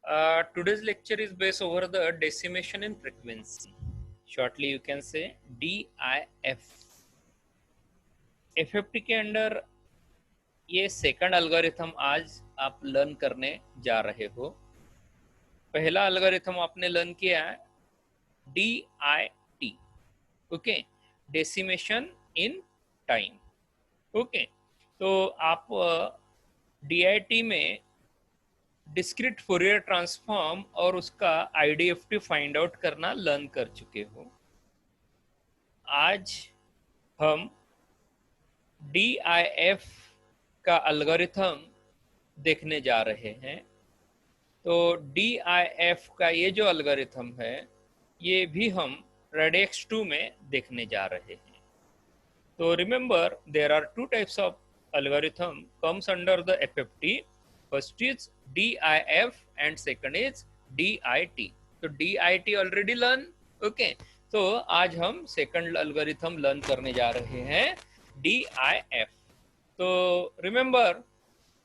Today's lecture is based over the decimation in frequency. Shortly, you can say DIF. FFT के under ये second algorithm आज आप learn करने जा रहे हो. पहला एल्गोरिथम आपने लर्न किया है DIT. Okay, decimation in time. Okay, तो आप DIT में डिस्क्रीट फोरियर ट्रांसफॉर्म और उसका IDFT फाइंड आउट करना लर्न कर चुके हो. आज हम DIF का एल्गोरिथम देखने जा रहे हैं. तो DIF का ये जो एल्गोरिथम है ये भी हम रेडिक्स 2 में देखने जा रहे हैं. तो remember there are two types of algorithm comes under the FFT. First is DIF and second is DIT. तो DIT already learn. Okay, तो आज हम सेकंड एल्गोरिथम लर्न करने जा रहे हैं DIF. तो remember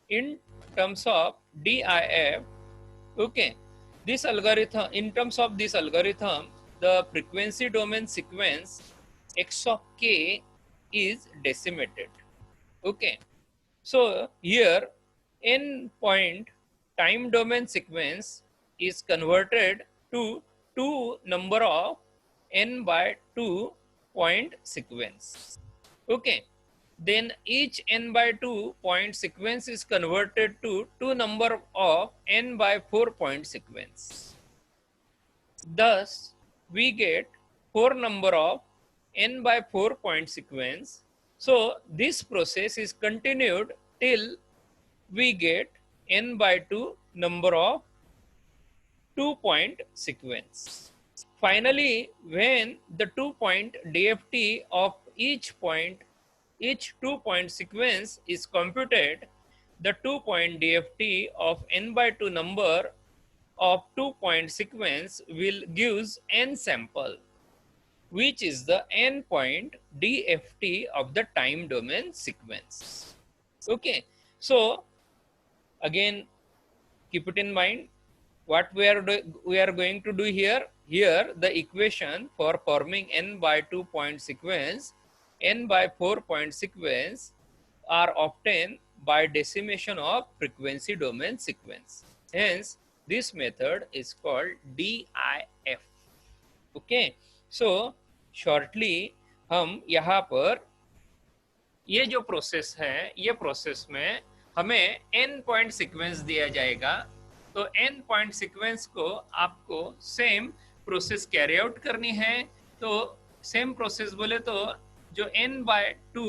in terms of DIF, okay, this algorithm, in terms of this algorithm, the frequency domain sequence x of k is decimated. Okay, so here n point time domain sequence is converted to 2 number of n by 2 point sequence. Okay, then each n by 2 point sequence is converted to 2 number of n by 4 point sequence. Thus we get 4 number of n by 4 point sequence. So this process is continued till we get n by 2 number of 2 point sequence. Finally, when the 2 point DFT of each 2 point sequence is computed, the 2 point DFT of n by 2 number of 2 point sequence will gives n sample, which is the n point DFT of the time domain sequence. Okay, so again keep it in mind what we are going to do here. The equation for forming n by 2 point sequence, n by 4 point sequence are obtained by decimation of frequency domain sequence. Hence this method is called DIF. Okay, so shortly हम यहाँ पर ये जो process है, ये process में हमें n point sequence दिया जाएगा. तो n पॉइंट सीक्वेंस को आपको सेम प्रोसेस कैरी आउट करनी है. तो सेम प्रोसेस बोले तो जो n बाय 2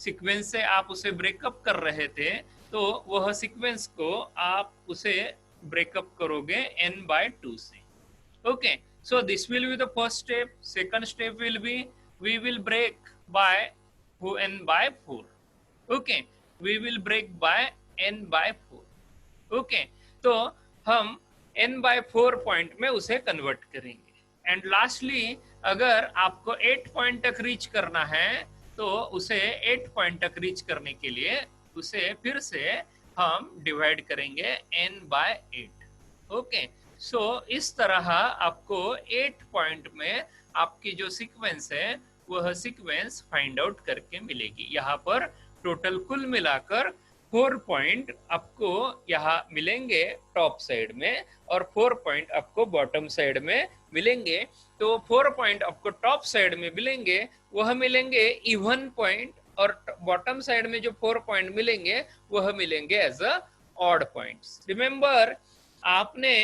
सीक्वेंस से आप उसे ब्रेकअप कर रहे थे, तो वह सीक्वेंस को आप उसे ब्रेकअप करोगे n बाय 2 से. Okay, so this will be the first step. Second step will be we will break by n by 4. Okay, we will break by n by 4. Okay, तो हम n by 4 पॉइंट में उसे convert करेंगे. And lastly अगर आपको 8 point तक reach करना है तो उसे 8 पॉइंट तक रीच करने के लिए उसे फिर से हम डिवाइड करेंगे n by 8. ओके, सो इस तरह आपको 8 पॉइंट में आपकी जो सीक्वेंस है वह सीक्वेंस फाइंड आउट करके मिलेगी. यहाँ पर टोटल कुल मिलाकर 4 पॉइंट आपको यहाँ मिलेंगे टॉप साइड में और 4 पॉइंट आपको बॉटम साइड में मिलेंगे. तो 4 पॉइंट आपको टॉप साइड में मिलेंगे वह मिलेंगे इवन पॉइंट, और बॉटम साइड में जो 4 पॉइंट मिलेंगे वह मिलेंगे as a odd points. Remember आपने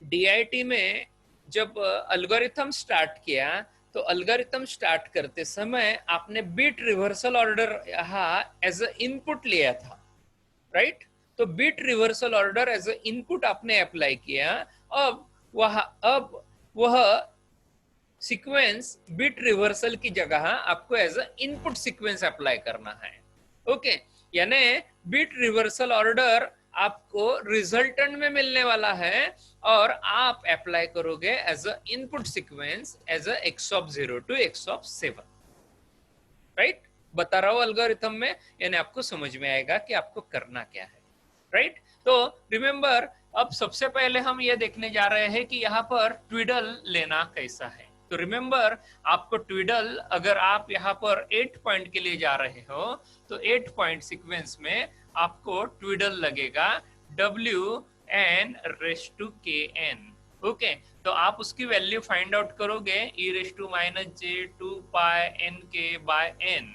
DIT में जब एल्गोरिथम स्टार्ट किया तो एल्गोरिथम स्टार्ट करते समय आपने बीट रिवर्सल ऑर्डर यहाँ एज अ इनपुट लिया था, राइट? तो bit reversal order as a input आपने अप्लाई किया. अब वह सीक्वेंस बीट रिवर्सल की जगह आपको as a input sequence apply करना है. ओके, यानी बीट रिवर्सल ऑर्डर आपको रिजल्टेंट में मिलने वाला है और आप अप्लाई करोगे as a input sequence as a x of 0 to x of 7. Right, बता रहा हूं एल्गोरिथम में, यानी आपको समझ में आएगा कि आपको करना क्या है. राइट, तो रिमेंबर अब सबसे पहले हम ये देखने जा रहे हैं कि यहाँ पर ट्विडल लेना कैसा है। तो रिमेंबर, आपको ट्विडल, अगर आप यहाँ पर 8 पॉइंट के लिए जा रहे हो तो 8 पॉइंट सीक्वेंस में आपको ट्विडल लगेगा WN⁻⁴ ओके। तो आप उसकी वैल्यू फाइंड आउट करोगे e⁻⁻j2πnk/n।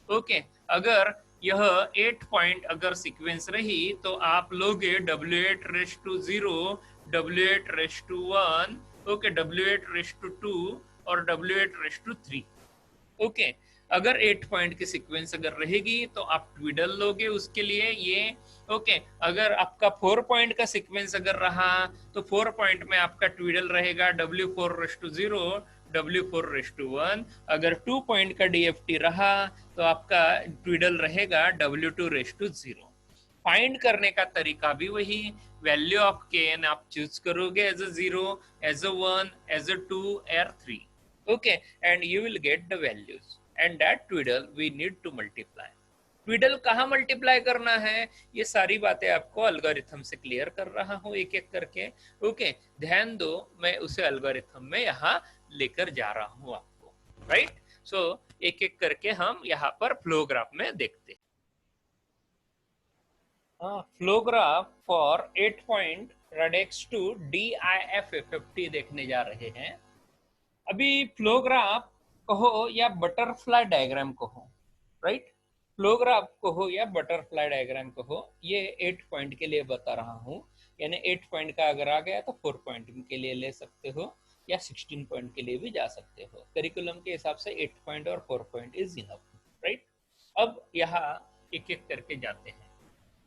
ओके, अगर यह 8 पॉइंट अगर सीक्वेंस रही तो आप लोगे W8⁻0, W8⁻1, ओके, W8⁻2 और W8⁻3। ओके, अगर 8 पॉइंट की सीक्वेंस अगर रहेगी तो आप ट्विडल लोगे उसके लिए ये। ओके, अगर आपका 4 पॉइंट का सीक्वेंस अगर रहा तो 4 पॉइंट में आपका ट्विडल रहेगा W4⁻0, W4⁻1। अगर 2 पॉइंट का डीएफटी रहा तो आपका ट्विडल रहेगा W2⁻0। फाइंड करने का तरीका भी वही, वैल्यू ऑफ kn आप चूज करोगे as a 0, as a 1, as a 2 और 3। okay, and you will get the values, and that twiddle we need to multiply। ट्विडल कहाँ मल्टीप्लाई करना है, ये सारी बातें आपको एल्गोरिथम से क्लियर कर रहा हूँ एक एक करके। ओके, ध्यान दो, मैं उसे एल्गोरिथम में यहाँ लेकर जा रहा हूँ आपको, राइट। सो एक एक करके हम यहाँ पर फ्लो ग्राफ में देखते हैं। Flow graph for 8 point radix two DIFFT देखने जा रहे हैं। अभी फ्लो ग्राफ कहो या बटरफ्लाई डायग्राम कहो, राइट, फ्लो ग्राफ कहो या बटरफ्लाई डायग्राम कहो, ये 8 पॉइंट के लिए बता रहा हूँ। यानी 8 पॉइंट का अगर आ गया तो 4 पॉइंट के लिए ले सकते हो या 16 पॉइंट के लिए भी जा सकते हो। करिकुलम के हिसाब से 8 पॉइंट और 4 पॉइंट इज इनफ, राइट। अब यहाँ एक एक करके जाते हैं,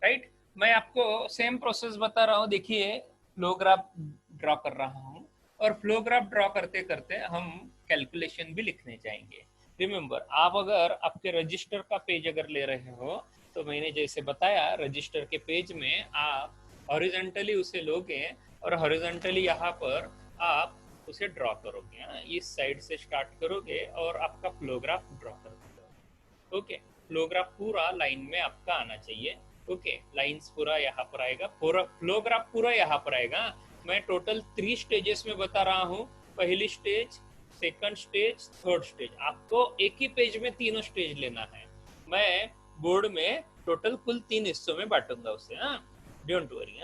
राइट। मैं आपको सेम प्रोसेस बता रहा हूँ। देखिए, फ्लो ग्राफ ड्रॉ कर रहा हूँ और फ्लो ग्राफ ड्रॉ करते करते हम कैलकुलेशन भी लिखने जाएंगे। रिमेंबर, आप अगर आपके रजिस्टर का पेज अगर ले रहे हो तो मैंने जैसे बताया, रजिस्टर के पेज में आप हॉरिजॉन्टली उसे लोगे और हॉरिजॉन्टली यहाँ पर आप उसे ड्रॉ करोगे। इस साइड से स्टार्ट करोगे और आपका फ्लो ग्राफ ड्रॉ कर दोगे। ओके, फ्लो ग्राफ पूरा लाइन में आपका आना चाहिए। ओके, लाइंस पूरा यहाँ पर आएगा, पूरा फ्लो ग्राफ पूरा यहाँ पर आएगा। मैं टोटल 3 स्टेजेस में बता रहा हूँ, पहली stage, second stage, third stage. आपको एक ही पेज में तीनों स्टेज लेना है। मैं बोर्ड में टोटल कुल 3 हिस्सों में बांटूंगा उसे, डोंट वरी।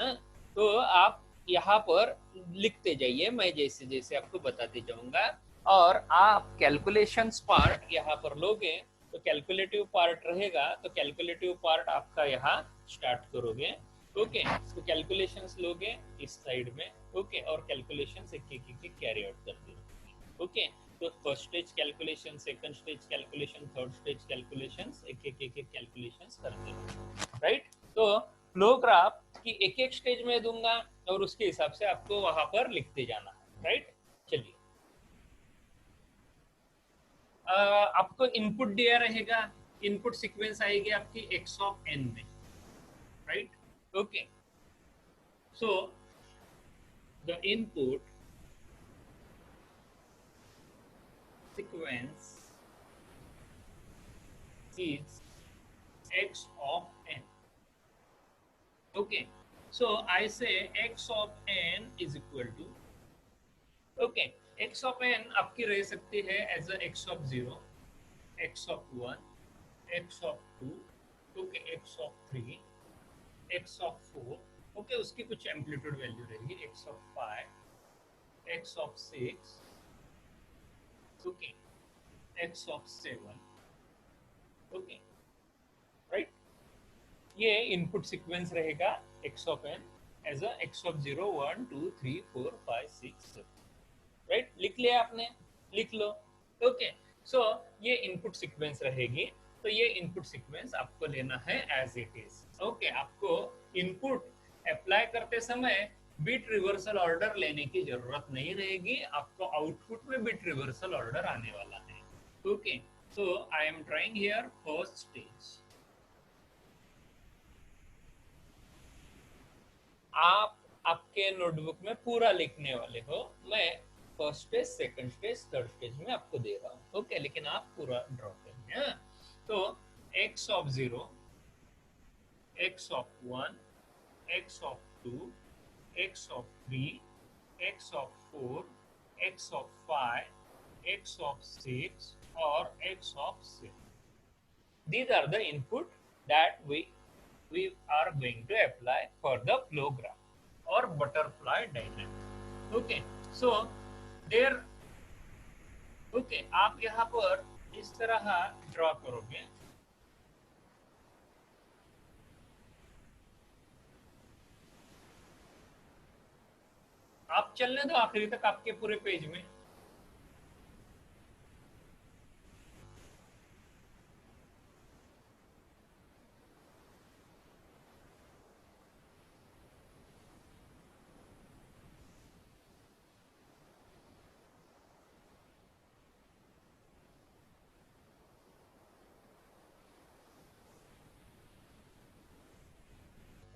तो आप यहाँ पर लिखते जाइए, मैं जैसे जैसे आपको बताते जाऊंगा। और आप कैलकुलेशंस पार्ट यहाँ पर लोगे तो कैलकुलेटिव पार्ट रहेगा, तो कैलकुलेटिव पार्ट आपका यहाँ स्टार्ट करोगे। ओके, तो कैलकुलेशंस लोगे इस साइड में। ओके, और कैलकुलेशंस एक एक कैरी आउट करते रहोगे। ओके, तो first stage calculation, second stage calculation, third stage calculations, एक एक कैलकुलेशंस करते रहोगे, राइट। तो फ्लो ग्राफ की एक एक स्टेज में दूंगा और उसके हिसाब से आपको वहां पर लिखते जाना है, राइट। चलिए, आपको इनपुट दिया रहेगा, इनपुट सीक्वेंस आएगी आपकी x ऑफ n में, right. Okay, so the input sequence is x of n. Okay, so I say x of n is equal to, okay, x of n आपकी रह सकती है as a x of 0, x of 1, x of 2, okay, x of 3, x of 4, okay, उसकी कुछ amplitude value रहेगी, x of 5, x of 6, okay, x of 7, okay, right। ये input sequence रहेगा x of n as a x of 0, 1, 2, 3, 4, 5, 6, 7, right. लिख लिया आपने, लिख लो। Okay, सो ये इनपुट सीक्वेंस रहेगी। तो ये इनपुट सीक्वेंस आपको लेना है एज इट इज। ओके, आपको इनपुट अप्लाई करते समय बिट रिवर्सल ऑर्डर लेने की जरूरत नहीं रहेगी, आपको आउटपुट में बिट रिवर्सल ऑर्डर आने वाला है। Okay, so I am trying here first stage. आप आपके नोटबुक में पूरा लिखने वाले हो, मैं first stage, second stage, third stage में आपको दे रहा हूँ। ओके, लेकिन आप पूरा ड्रॉ करेंगे। तो x of 0, x of 1, x of 2, x of 3, x of 4, x of 5, x of 6 or x of 7. These are the input that we are going to apply for the flow graph or butterfly diagram. Okay, so there, okay, आप यहाँ पर इस तरह draw करोगे. आप चलने दो आखिरी तक आपके पूरे पेज में.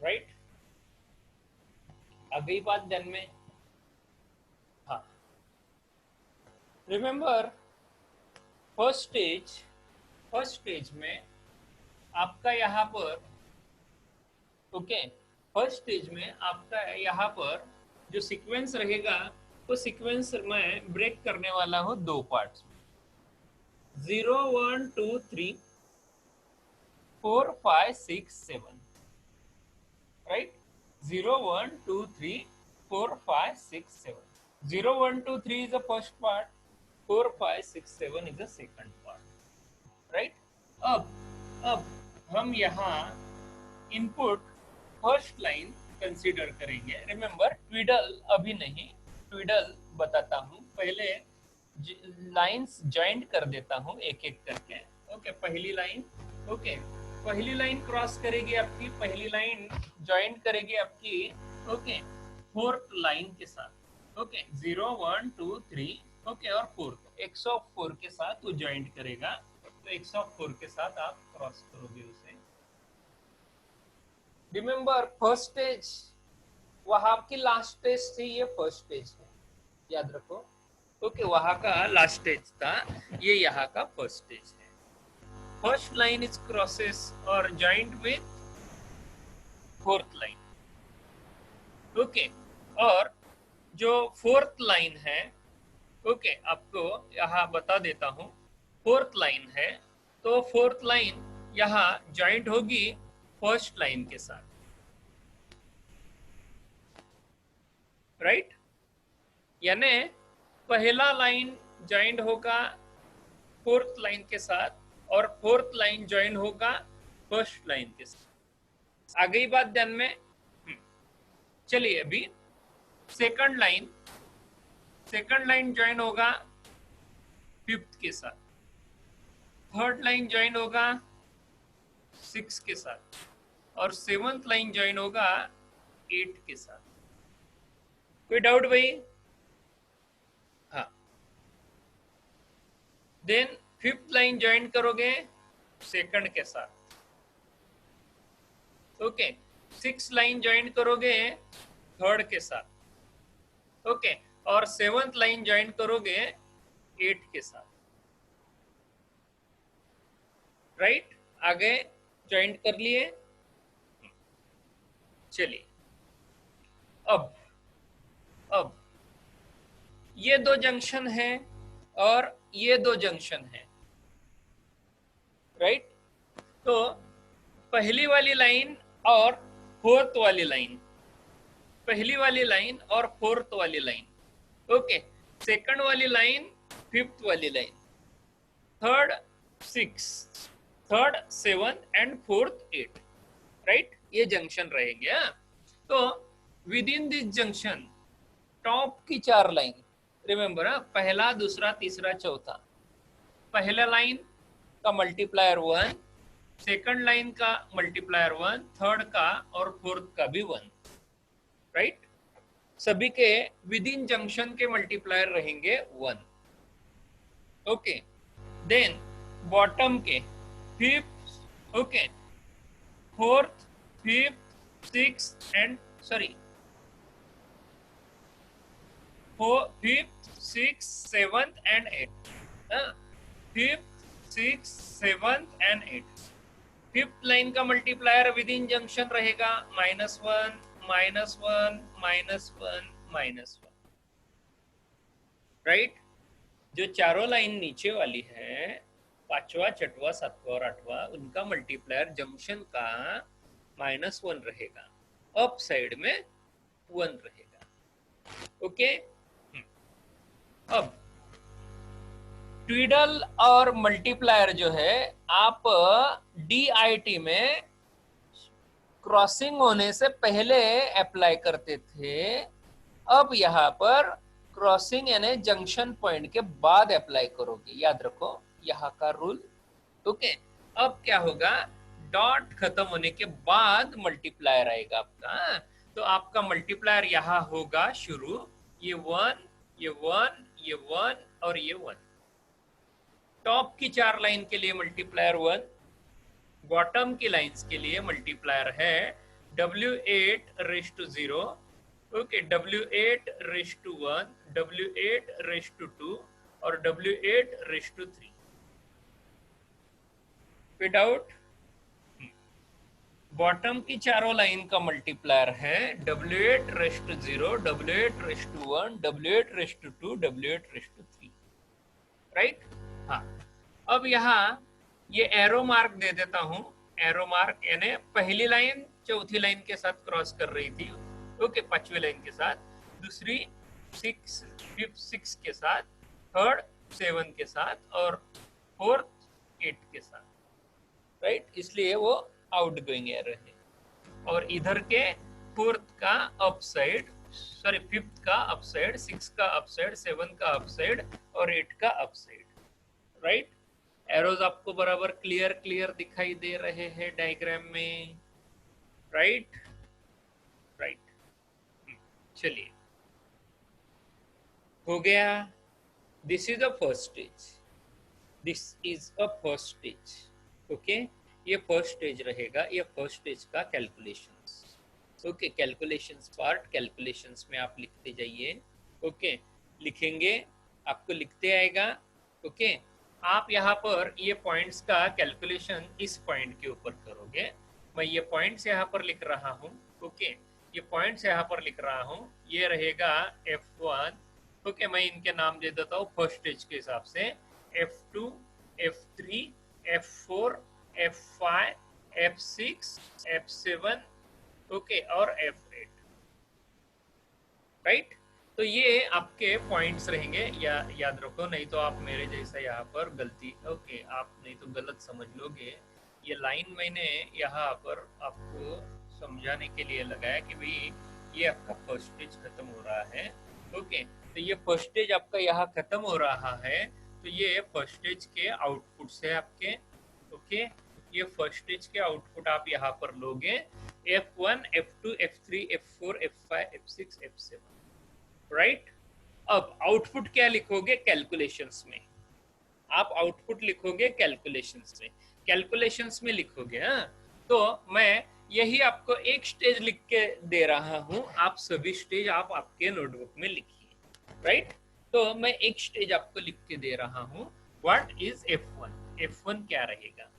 राइट, आ गई बात ध्यान में. हाँ, रिमेम्बर फर्स्ट स्टेज में आपका यहाँ पर, ओके, फर्स्ट स्टेज में आपका यहाँ पर जो सीक्वेंस रहेगा वो सीक्वेंस में ब्रेक करने वाला हूँ दो पार्ट्स में. 0 1 2 3 4 5 6 7, right. 0 1 2 3 4 5 6 7. 0 1 2 3 is the first part, 4 5 6 7 is the second part, right. अब हम यहाँ इनपुट फर्स्ट लाइन कंसीडर करेंगे. रिमेम्बर ट्विडल अभी नहीं, ट्विडल बताता हूँ पहले. लाइंस ज्वाइंट कर देता हूँ एक एक करके. ओके, पहली लाइन, ओके, पहली लाइन क्रॉस करेगी आपकी, पहली लाइन ज्वाइंट करेगी आपकी, ओके, फोर्थ लाइन के साथ. ओके, 0 1 2 3, ओके, और फोर्थ x ऑफ 4 के साथ वो ज्वाइंट करेगा. तो x ऑफ 4 के साथ आप क्रॉस करोगे उसे. रिमेम्बर फर्स्ट स्टेज वहां की लास्ट स्टेज थी, ये फर्स्ट स्टेज है, याद रखो. ओके, वहां का लास्ट स्टेज था, ये यहाँ का फर्स्ट स्टेज है. फर्स्ट लाइन इज क्रॉसेस और joint with fourth line. Okay, और जो फोर्थ लाइन है, ओके, आपको यहाँ बता देता हूँ, फोर्थ लाइन है तो फोर्थ लाइन यहाँ जॉइंट होगी फर्स्ट लाइन के साथ, राइट. यानी पहला लाइन ज्वाइंट होगा फोर्थ लाइन के साथ और फोर्थ लाइन ज्वाइन होगा फर्स्ट लाइन के साथ. आ गई बात ध्यान में. चलिए अभी सेकंड लाइन ज्वाइन होगा फिफ्थ के साथ, थर्ड लाइन ज्वाइन होगा सिक्स के साथ और सेवंथ लाइन ज्वाइन होगा 8 के साथ. कोई डाउट भाई? हाँ. देन फिफ्थ लाइन ज्वाइन करोगे सेकंड के साथ. ओके, सिक्स लाइन ज्वाइन करोगे थर्ड के साथ. ओके, और सेवंथ लाइन ज्वाइन करोगे 8 के साथ, राइट. आगे ज्वाइंट कर लिए. चलिए अब ये दो जंक्शन है और ये दो जंक्शन है, राइट. तो पहली वाली लाइन और फोर्थ वाली लाइन, पहली वाली लाइन और फोर्थ वाली लाइन, ओके, सेकंड वाली लाइन, फिफ्थ वाली line, third 6, third 7 and fourth 8, right. ये जंक्शन रहेंगे. तो with in this junction top की 4 लाइन, रिमेम्बर, पहला, दूसरा, तीसरा, चौथा, पहला लाइन का मल्टीप्लायर 1, सेकंड लाइन का मल्टीप्लायर 1, थर्ड का और फोर्थ का भी 1, राइट. सभी के विद इन जंक्शन के मल्टीप्लायर रहेंगे 1. ओके, देन बॉटम के fifth, okay, fourth, fifth, sixth and fifth, six, seventh and 8. Fifth, six, seventh and 8. Fifth line का मल्टीप्लायर विद इन जंक्शन रहेगा -1, -1 -1 -1, राइट। जो चारों लाइन नीचे वाली है, पांचवा छठवा सातवां और आठवां, उनका मल्टीप्लायर जंक्शन का -1 रहेगा, अप साइड में 1 रहेगा। ओके। अब ट्विडल और मल्टीप्लायर जो है, आप DIT में क्रॉसिंग होने से पहले अप्लाई करते थे, अब यहाँ पर क्रॉसिंग यानी जंक्शन पॉइंट के बाद अप्लाई करोगे, याद रखो यहाँ का रूल। ओके। अब क्या होगा, डॉट खत्म होने के बाद मल्टीप्लायर आएगा आपका, तो आपका मल्टीप्लायर यहाँ होगा शुरू, ये 1 ये 1 ये 1 और ये 1। टॉप की 4 लाइन के लिए मल्टीप्लायर 1, बॉटम की लाइंस के लिए मल्टीप्लायर है W8:0, ओके, W8:1, W8:2 और W8:3। विदाउट बॉटम की चारों लाइन का मल्टीप्लायर है W8:0, W8:1, W8:2, W8:3, right. हाँ, अब यहाँ ये एरो मार्क दे देता हूं, एरो मार्क यानी पहली लाइन चौथी लाइन के साथ क्रॉस कर रही थी, ओके, पांचवी लाइन के साथ, दूसरी 6 फिफ्थ 6 के साथ, थर्ड 7 के साथ और फोर्थ 8 के साथ, राइट, इसलिए वो आउटगोइंग एरर है। और इधर के फोर्थ का अपसाइड, सॉरी फिफ्थ का अपसाइड, 6 का अपसाइड, 7 का अपसाइड और 8 का अपसाइड, राइट। एरोज आपको बराबर क्लियर दिखाई दे रहे हैं डायग्राम में, राइट राइट। चलिए, हो गया। This is a first stage, this is a first stage, okay. ये फर्स्ट स्टेज रहेगा, ये फर्स्ट स्टेज का calculations, okay. Calculations part, calculations में आप लिखते जाइए, ओके, लिखेंगे, आपको लिखते आएगा, ओके। आप यहाँ पर ये पॉइंट्स का कैलकुलेशन इस पॉइंट के ऊपर करोगे। मैं ये पॉइंट्स यहाँ पर लिख रहा हूँ, ओके, ये पॉइंट्स यहाँ पर लिख रहा हूँ, ये रहेगा F1, ओके। मैं इनके नाम दे देता हूँ फर्स्ट स्टेज के हिसाब से, F2, F3, F4, F5, F6, F7, okay, और F8, राइट। तो ये आपके पॉइंट्स रहेंगे, या याद रखो, नहीं तो आप मेरे जैसा यहाँ पर गलती, ओके, आप नहीं तो गलत समझ लोगे। ये लाइन मैंने यहाँ पर आपको समझाने के लिए लगाया कि भाई ये आपका फर्स्ट स्टेज खत्म हो रहा है, ओके। तो ये फर्स्ट स्टेज आपका यहाँ खत्म हो रहा है, तो ये फर्स्ट स्टेज के आउटपुट्स है आपके, ओके। ये फर्स्ट स्टेज के आउटपुट आप यहाँ पर लोगे, F1, F2, F3, F4, F5, F6, F7, right. अब आउटपुट क्या लिखोगे कैलकुलेशंस में, आप आउटपुट लिखोगे कैलकुलेशंस में, कैलकुलेशंस में लिखोगे, हाँ। तो मैं यही आपको एक स्टेज लिख के दे रहा हूं, आप सभी स्टेज आप आपके नोटबुक में लिखिए, राइट। तो मैं एक स्टेज आपको लिख के दे रहा हूं, व्हाट इज F1, F1 क्या रहेगा,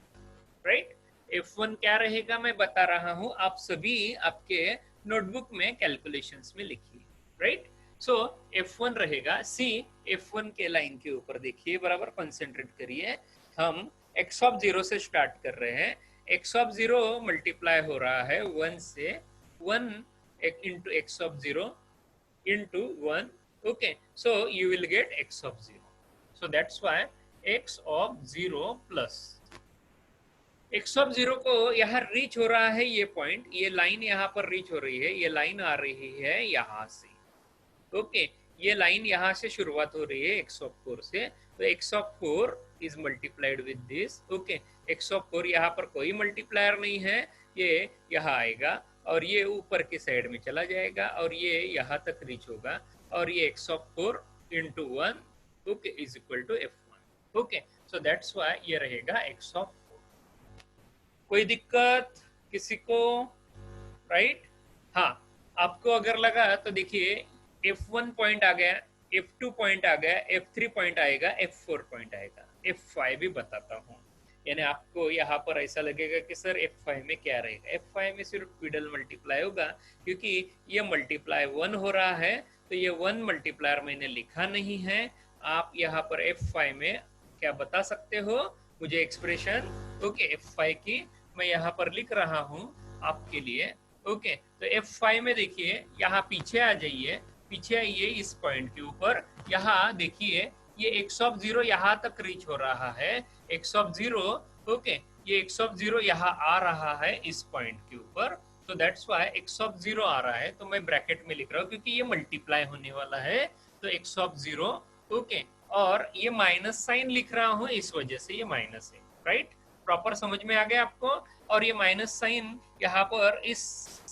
राइट। F1 क्या रहेगा मैं बता रहा हूं, आप सभी आपके नोटबुक में कैलकुलेशंस में लिखिए, राइट। सो F1 रहेगा, सी F1 के लाइन के ऊपर देखिए, बराबर कंसेंट्रेट करिए। हम x ऑफ 0 से स्टार्ट कर रहे हैं, x ऑफ 0 मल्टीप्लाई हो रहा है 1 से, 1 into x of 0 into 1, okay. So you will get x of 0, so that's why x of 0 plus x of 0 को यहाँ रीच हो रहा है, ये पॉइंट, ये लाइन यहाँ पर रीच हो रही है, ये लाइन आ रही है यहाँ से, ओके। ये लाइन यहाँ से शुरुआत हो रही है x ऑफ 4 से, तो x of 4 is multiplied with this, okay. x of 4 यहाँ पर कोई मल्टीप्लायर नहीं है, ये यहाँ आएगा और ये ऊपर की साइड में चला जाएगा और ये यहाँ तक रीच होगा, और ये x of 4 into 1, okay, is equal to F1, okay. So that's why ये रहेगा x ऑफ 4। कोई दिक्कत किसी को, राइट। हाँ, आपको अगर लगा तो देखिए F1 पॉइंट आ गया, F2 पॉइंट आ गया, F3 पॉइंट आएगा, F4 पॉइंट आएगा, F5 भी बताता हूँ। यानी आपको यहाँ पर ऐसा लगेगा कि सर F5 में क्या रहेगा, F5 में सिर्फ ट्विडल मल्टीप्लाई होगा, क्योंकि ये मल्टीप्लाई 1 हो रहा है, तो ये 1 मल्टीप्लायर मैंने लिखा नहीं है। आप यहाँ पर F5 में क्या बता सकते हो, मुझे एक्सप्रेशन ओके F5 की मैं यहाँ पर लिख रहा हूँ आपके लिए। ओके, तो F5 में देखिए, यहाँ पीछे आ जाइए, पीछे आइए इस पॉइंट के ऊपर, यहाँ देखिए ये x ऑफ 0 यहाँ तक रीच हो रहा है, x ऑफ 0 ओके, ये x ऑफ 0 यहाँ आ रहा है इस पॉइंट के ऊपर, तो दैट्स व्हाई x ऑफ 0 आ रहा है, तो मैं ब्रैकेट में लिख रहा हूँ क्योंकि ये मल्टीप्लाई होने वाला है, तो x ऑफ 0 ओके, और ये माइनस साइन लिख रहा हूँ इस वजह से ये माइनस है, राइट, प्रॉपर समझ में आ गया आपको। और ये माइनस साइन यहाँ पर इस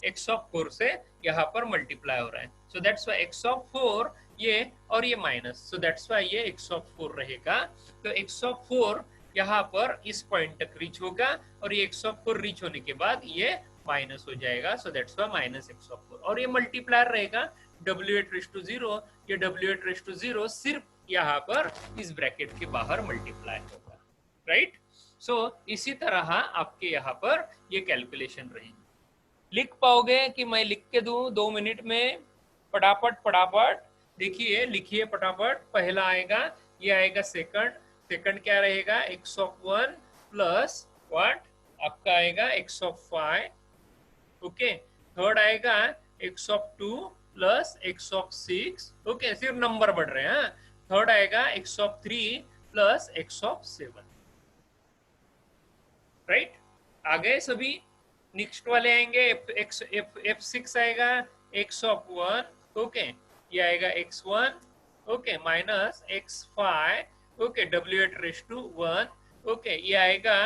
x ऑफ 4 से यहाँ पर मल्टीप्लाई हो रहा है, सो दैट्स व्हाई x ऑफ 4 ये और ये माइनस, सो दैट्स व्हाई ये x ऑफ 4 रहेगा। तो x ऑफ 4 यहाँ पर इस पॉइंट तक रीच होगा और ये x ऑफ 4 रीच होने के बाद ये माइनस हो जाएगा, सो that's why minus x of 4, और ये मल्टीप्लायर रहेगा w8 0, ये w8 0 सिर्फ यहाँ पर इस ब्रैकेट के बाहर मल्टीप्लाई होगा, राइट। सो इसी तरह आपके यहाँ पर ये कैलकुलेशन रहेंगे। लिख पाओगे कि मैं लिख के दूं 2 मिनट में? फटाफट देखिए, लिखिए फटाफट। पहला आएगा, ये आएगा सेकंड, सेकंड क्या रहेगा, x ऑफ 1 प्लस व्हाट आपका आएगा x ऑफ 5, ओके। थर्ड आएगा x of 2 plus x of 6, okay, सिर्फ नंबर बढ़ रहे हैं। थर्ड आएगा x of 3 plus x of 7, right. आ गए सभी। नेक्स्ट वाले आएंगे F6 आएगा x ऑफ 1, ओके, ये आएगा x1, okay, minus x5, okay, w8 raise to 1, okay, ये आएगा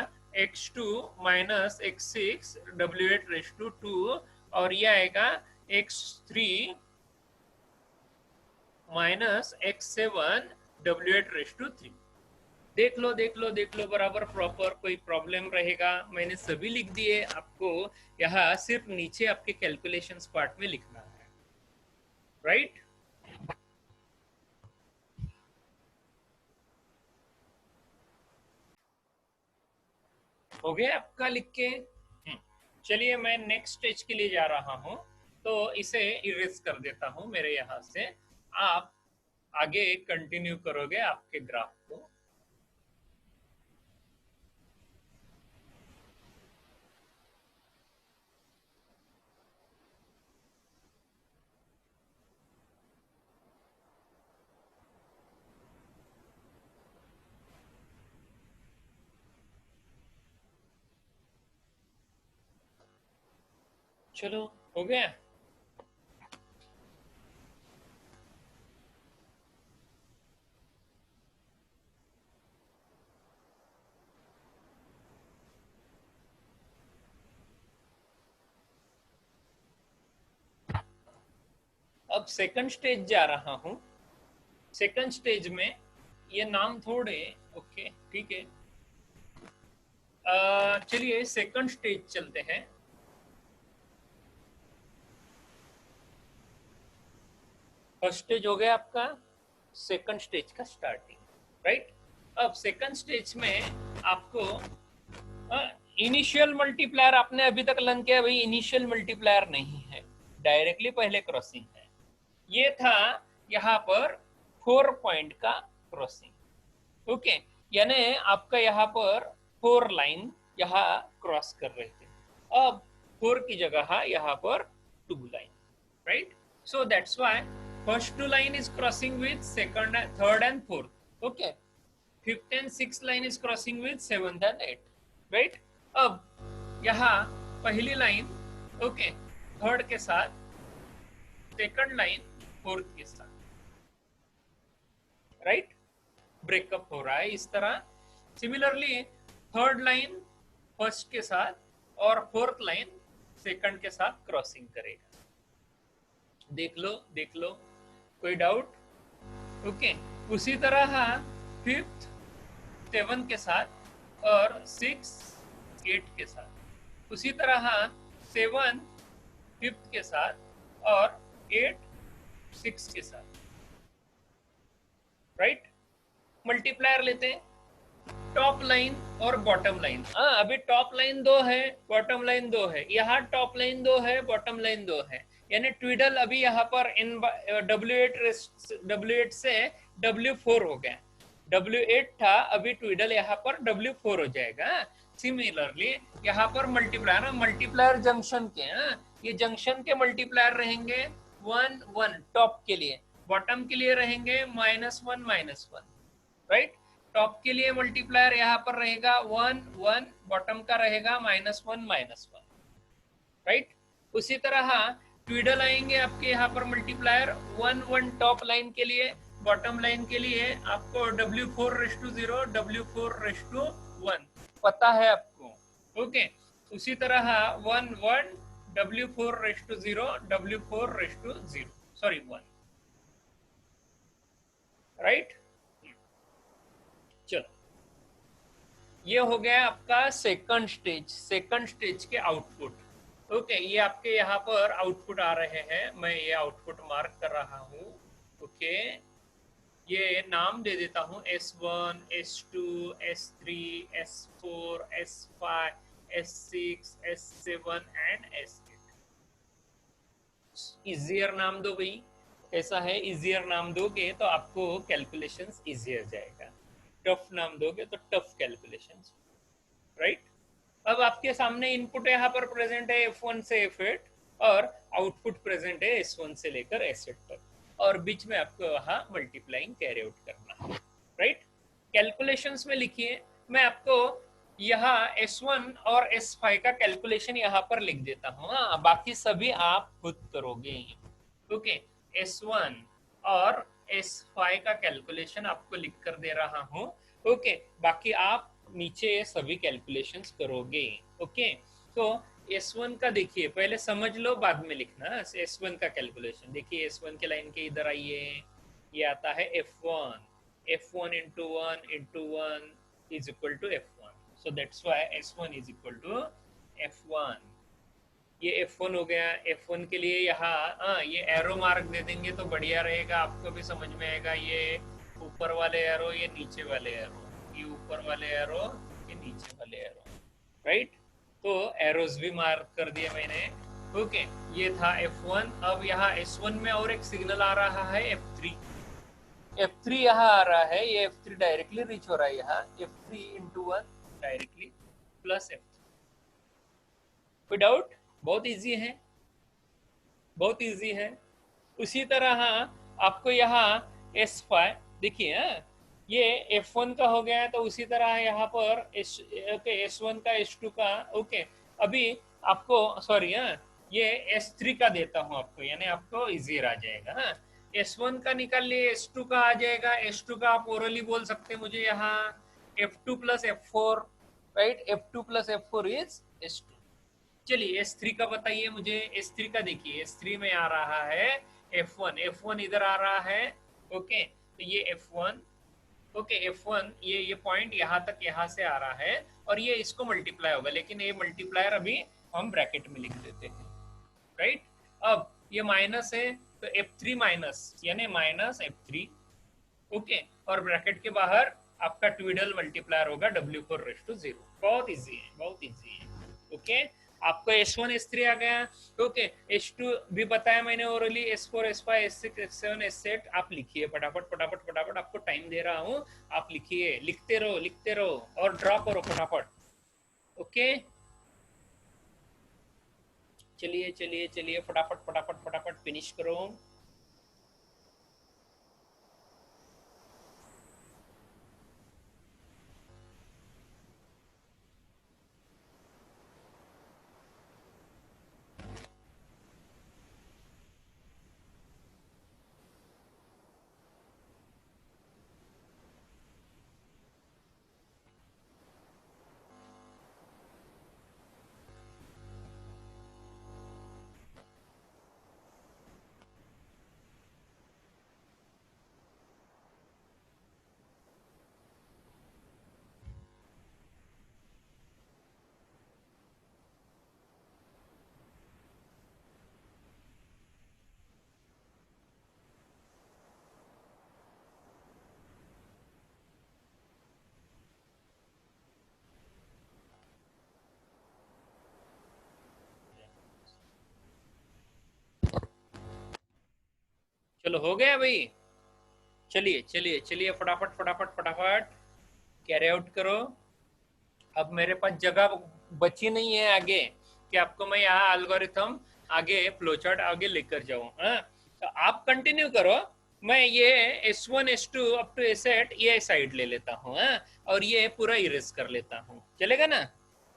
x2 minus x6 w8 raise to 2, और ये आएगा x3 minus x7 w8 raise to 3। देख लो बराबर प्रॉपर, कोई प्रॉब्लम रहेगा? मैंने सभी लिख दिए, आपको यहाँ सिर्फ नीचे आपके कैलकुलेशंस पार्ट में लिखना है, राइट। हो गया आपका लिख के? चलिए मैं नेक्स्ट स्टेज के लिए जा रहा हूँ, तो इसे इरेज कर देता हूँ मेरे यहाँ से। आप आगे कंटिन्यू करोगे आपके ग्राफ को। चलो हो गया। अब सेकंड स्टेज जा रहा हूं। सेकंड स्टेज में ये नाम थोड़े ओके, ठीक है। चलिए सेकंड स्टेज चलते हैं। फर्स्ट स्टेज हो गया आपका, सेकंड स्टेज का स्टार्टिंग, राइट। अब सेकंड स्टेज में आपको इनिशियल मल्टीप्लायर आपने अभी तक लर्न किया, भाई इनिशियल मल्टीप्लायर नहीं है, डायरेक्टली पहले क्रॉसिंग है। ये था यहाँ पर 4 पॉइंट का क्रॉसिंग, ओके, यानी आपका यहाँ पर 4 लाइन यहाँ क्रॉस कर रहे थे, अब 4 की जगह यहाँ पर 2 line, right. So that's why first 2 line is crossing with second, third and fourth, okay, fifth and sixth line is crossing with seventh and eighth, right। अब यहाँ पहली लाइन ओके थर्ड के साथ, सेकंड लाइन फोर्थ के साथ, right, breakup हो रहा है इस तरह। सिमिलरली थर्ड लाइन फर्स्ट के साथ और फोर्थ लाइन सेकंड के साथ क्रॉसिंग करेगा। देख लो कोई डाउट? ओके, उसी तरह फिफ्थ 7 के साथ और 6 8 के साथ, उसी तरह 7 5th के साथ और 8 6 के साथ, राइट। मल्टीप्लायर लेते हैं, टॉप लाइन और बॉटम लाइन, अभी टॉप लाइन 2 है, बॉटम लाइन 2 है, यहाँ टॉप लाइन 2 है, बॉटम लाइन 2 है, यानी ट्विडल अभी यहाँ पर W8 से W4 हो गया, W8 था, अभी ट्विडल यहाँ पर W4 हो जाएगा। सिमिलरली यहाँ पर मल्टीप्लायर ना, मल्टीप्लायर जंक्शन के, ये जंक्शन के मल्टीप्लायर रहेंगे 1 1 टॉप के लिए, बॉटम के लिए रहेंगे -1 -1, राइट। टॉप के लिए मल्टीप्लायर यहाँ पर रहेगा 1 1, बॉटम का रहेगा -1 -1, राइट। उसी तरह ट्विडल आएंगे आपके यहाँ पर मल्टीप्लायर 1 1 टॉप लाइन के लिए, बॉटम लाइन के लिए आपको W4:0 W4:1 पता है आपको, ओके। उसी तरह 1 1 W4:0 W4:0, सॉरी 1, राइट। चलो, ये हो गया आपका सेकंड स्टेज के आउटपुट, ओके। ये आपके यहाँ पर आउटपुट आ रहे हैं, मैं ये आउटपुट मार्क कर रहा हूँ, ओके। ये नाम दे देता हूँ S1 S2 S3 S4 S5 S6 S7 and S8। Easier नाम दो भाई, ऐसा है, इजियर नाम दोगे तो आपको कैलकुलेशंस इजियर जाएगा, टफ नाम दोगे तो टफ कैलकुलेशंस, राइट। अब आपके सामने इनपुट यहाँ पर प्रेजेंट है F1 से F8 और आउटपुट प्रेजेंट है S1 से लेकर S8 तक, और बीच में आपको वहाँ मल्टीप्लाइंग कैरी आउट करना है, राइट। कैलकुलेशंस में लिखिए, मैं आपको यहाँ S1 और S5 का कैलकुलेशन यहाँ पर लिख देता हूँ, बाकी सभी आप खुद करोगे, ओके। S1 और S5 का कैलकुलेशन आपको लिख कर दे रहा हूँ, ओके। बाकी आप नीचे ये सभी कैलकुलेशंस करोगे, ओके। तो S1 का देखिए, पहले समझ लो बाद में लिखना। S1 का कैलकुलेशन देखिए, S1 के लाइन के इधर आइए, ये आता है F1 into 1 is equal to F1, so that's why S1 is equal to F1। ये F1 हो गया। F1 के लिए यहाँ ये एरो मार्क दे देंगे तो बढ़िया रहेगा, आपको भी समझ में आएगा। ये ऊपर वाले एरो, ये नीचे वाले एरो, ये ऊपर वाले एरो, ये नीचे वाले एरो, राइट। तो एरोज भी मार्क कर दिए मैंने, ओके। ये था F1। अब यहाँ S1 में और एक सिग्नल आ रहा है F3 यहाँ आ रहा है, ये F3 डायरेक्टली रीच हो रहा है यहाँ, F3 into 1 directly plus F3। कोई डाउट? बहुत इजी है, बहुत इजी है। उसी तरह आपको यहाँ S5 देखिए, ये F1 का हो गया है, तो उसी तरह यहाँ पर S1 का S2 का, ओके। अभी आपको सॉरी ये S3 का देता हूँ आपको, यानी आपको इजी आ जाएगा। S1 का निकाल लिए, S2 का आ जाएगा। S2 का आप ओरली बोल सकते हैं मुझे यहाँ F2 plus F4, right. F2 plus F4 is S2। चलिए S3 का बताइए मुझे। S3 का देखिए, S3 में आ रहा है F1 इधर आ रहा है, ओके। तो ये F1, ओके, F1 ये पॉइंट यहाँ तक, यहाँ से आ रहा है, और ये इसको मल्टीप्लाई होगा, लेकिन ये मल्टीप्लायर अभी हम ब्रैकेट में लिख देते हैं, राइट। अब ये माइनस है, तो F3 माइनस यानी माइनस F3, ओके। और ब्रैकेट के बाहर आपका ट्विडल मल्टीप्लायर होगा W4:0। बहुत इजी है, बहुत इजी है, ओके। आपको S1 S3 आ गया, ओके। S2 भी बताया मैंने orally, S4 S5 S6 S7 S8 आप लिखिए फटाफट फटाफट फटाफट, आपको टाइम दे रहा हूँ, आप लिखिए, लिखते रहो और ड्रॉ करो फटाफट, ओके। चलिए फटाफट फटाफट फटाफट फिनिश करो। चलो हो गया भाई। चलिए चलिए चलिए, फटाफट फटाफट फटाफट कैरी आउट करो। अब मेरे पास जगह बची नहीं है आगे कि आपको मैं यहाँ एल्गोरिथम आगे फ्लो चार्ट आगे लेकर जाऊं। हाँ, तो आप कंटिन्यू करो। मैं ये S1 S2 up to S8 ये साइड ले लेता हूँ। हाँ, और ये पूरा इरेज कर लेता हूँ, चलेगा ना।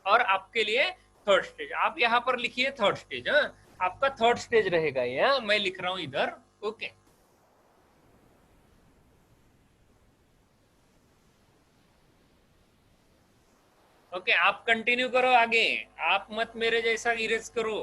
और आपके लिए थर्ड स्टेज आप यहाँ पर लिखिए, थर्ड स्टेज। हाँ, आपका थर्ड स्टेज रहेगा ये। हाँ, मैं लिख रहा हूँ इधर। ओके ओके, आप कंटिन्यू करो आगे। आप मत मेरे जैसा इरेज करो।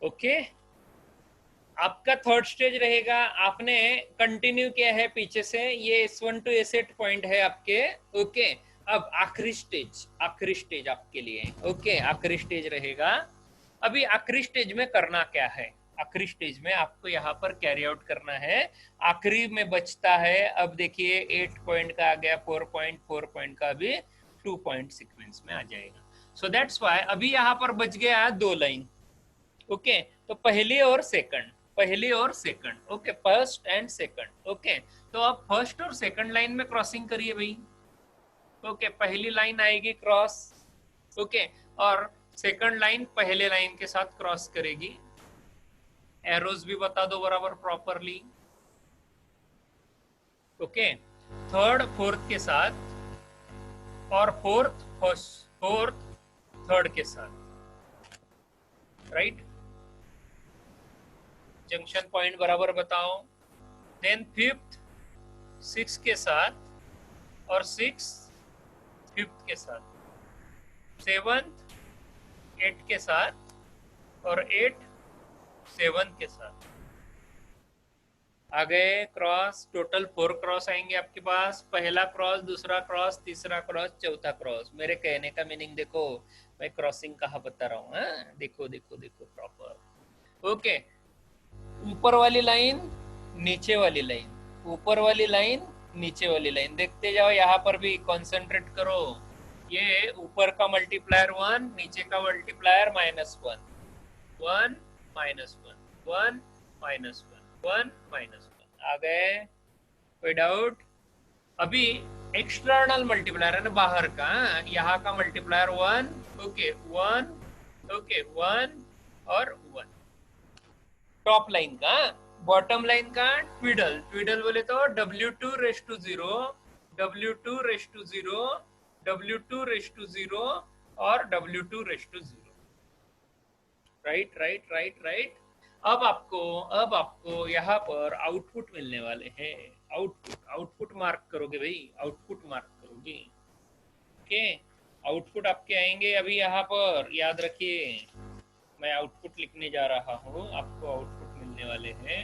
ओके, आपका थर्ड स्टेज रहेगा। आपने कंटिन्यू किया है पीछे से, ये S1 टू S8 पॉइंट है आपके। ओके, अब आखिरी स्टेज आपके लिए। ओके, आखिरी स्टेज रहेगा। अभी आखिरी स्टेज में करना क्या है? आखिरी स्टेज में आपको यहाँ पर कैरी आउट करना है। आखिरी में बचता है, अब देखिए 8 पॉइंट का आ गया, 4 पॉइंट, 4 पॉइंट का भी 2 पॉइंट सीक्वेंस में आ जाएगा। सो दैट्स वाई अभी यहाँ पर बच गया 2 लाइन। ओके, तो पहली और सेकंड, पहली और second. Okay, first and second. Okay, तो आप फर्स्ट और सेकंड लाइन में क्रॉसिंग करिए भाई। ओके, पहली लाइन आएगी क्रॉस। ओके, और सेकंड लाइन पहले लाइन के साथ क्रॉस करेगी। एरोज भी बता दो बराबर प्रॉपरली। ओके, थर्ड फोर्थ के साथ, और फोर्थ फोर्थ थर्ड के साथ, राइट। जंक्शन पॉइंट बराबर बताओ। देन फिफ्थ 6 के साथ, और 6 फिफ्थ के साथ, सेवंथ 8 के साथ, और 8 7 के साथ आ गए क्रॉस। टोटल 4 क्रॉस आएंगे आपके पास। पहला क्रॉस, दूसरा क्रॉस, तीसरा क्रॉस, चौथा क्रॉस। मेरे कहने का मीनिंग देखो, मैं क्रॉसिंग कहाँ बता रहा हूँ। देखो देखो देखो प्रॉपर। ओके, ऊपर वाली लाइन, नीचे वाली लाइन, ऊपर वाली लाइन, नीचे वाली लाइन, देखते जाओ। यहाँ पर भी कंसंट्रेट करो। ये ऊपर का मल्टीप्लायर 1, नीचे का मल्टीप्लायर -1, 1 -1, 1 -1, 1 -1 आ गए। कोई डाउट? अभी एक्सटर्नल मल्टीप्लायर है ना, बाहर का। यहाँ का मल्टीप्लायर 1। ओके 1, ओके 1 और 1। टॉप लाइन का, बॉटम लाइन का ट्विडल, ट्विडल बोले तो W2 raise to 0, W2 raise to 0, W2 raise to 0 और W2 raise to 0। Right right right right. अब आपको यहाँ पर आउटपुट मिलने वाले हैं। आउटपुट, आउटपुट मार्क करोगे भाई, आउटपुट मार्क करोगे। ओके, आउटपुट आपके आएंगे अभी यहाँ पर, याद रखिए। मैं आउटपुट लिखने जा रहा हूँ, आपको आउटपुट मिलने वाले हैं।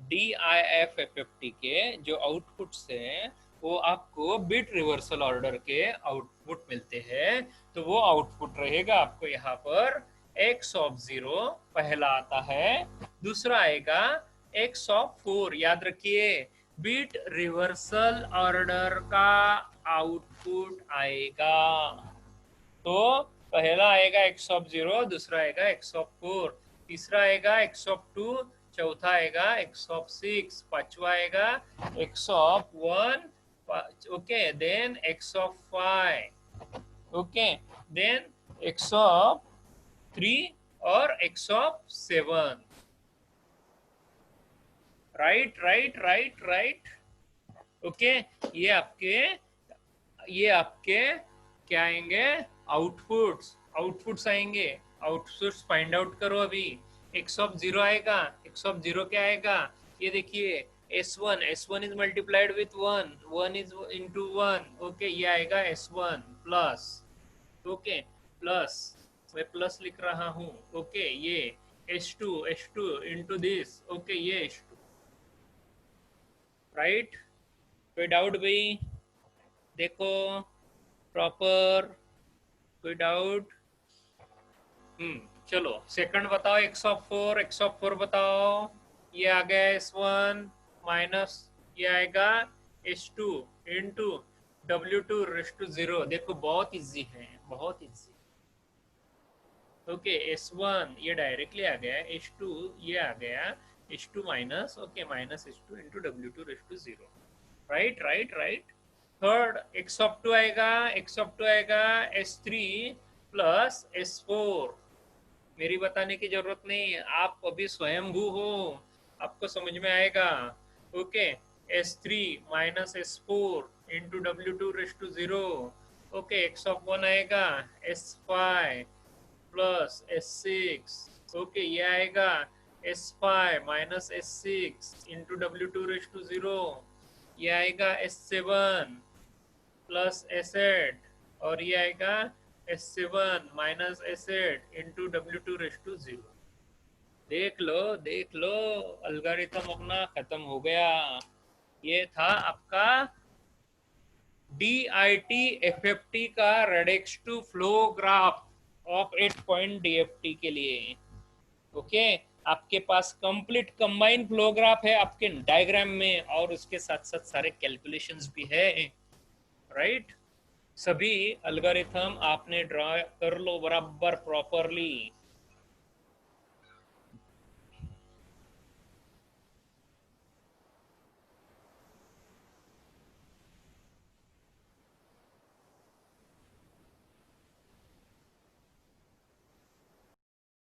DIFFT के जो आउटपुट्स हैं, वो आपको बिट रिवर्सल ऑर्डर के आउटपुट मिलते हैं। तो वो आउटपुट रहेगा आपको यहाँ पर X(0) पहला आता है, दूसरा आएगा X(4). याद रखिए, बिट रिवर्सल ऑर्डर का आउटपुट आएगा। तो पहला आएगा X(0), दूसरा आएगा X(4), तीसरा आएगा X(2), चौथा आएगा X(6), पांचवा आएगा X(1). Okay, then X(5), okay, then X(3) और X(7). Right right right right. Okay, ये आपके क्या आएंगे? आउटपुट्स, आउटपुट्स आएंगे। आउटपुट्स फाइंड आउट करो अभी। X(0) आएगा, X(0) क्या आएगा? ये देखिए S1 is multiplied with 1, 1 is into 1, okay ये आएगा S1 प्लस, ओके प्लस, मैं प्लस लिख रहा हूँ, ओके ये H2 इंटू दिस, ओके ये H2, राइट। कोई डाउट भाई? देखो प्रॉपर, कोई डाउट? चलो सेकंड बताओ, x ऑफ 4 बताओ। ये आ गया S1 माइनस, ये आएगा H2 into W2 raise to 0। देखो बहुत इजी है, बहुत इजी। ओके S1 ये डायरेक्टली आ गया, H2 ये आ गया, H2 minus, okay minus H2 into W2 raise to 0, right right right. Third x of 2 आएगा, x ऑफ 2 आएगा S3 प्लस S4। मेरी बताने की जरूरत नहीं, आप अभी स्वयंभू हो, आपको समझ में आएगा। Okay S3 minus S4 into W2 raise to 0, okay x of 1 आएगा S5 प्लस S6, ओके ये आएगा S5 minus S6 into W2 raise to 0, ये आएगा S7 प्लस S8 और ये आएगा S7 minus S8 into W2 raise to 0। देख लो algorithm अपना खत्म हो गया। ये था आपका DIT-FFT का radix two flow graph of 8 point DFT के लिए। ओके आपके पास कंप्लीट कंबाइंड फ्लो ग्राफ है आपके डायग्राम में, और उसके साथ साथ सारे कैलकुलेशंस भी है, राइट। सभी अलगोरिथम आपने ड्रा कर लो बराबर प्रॉपरली।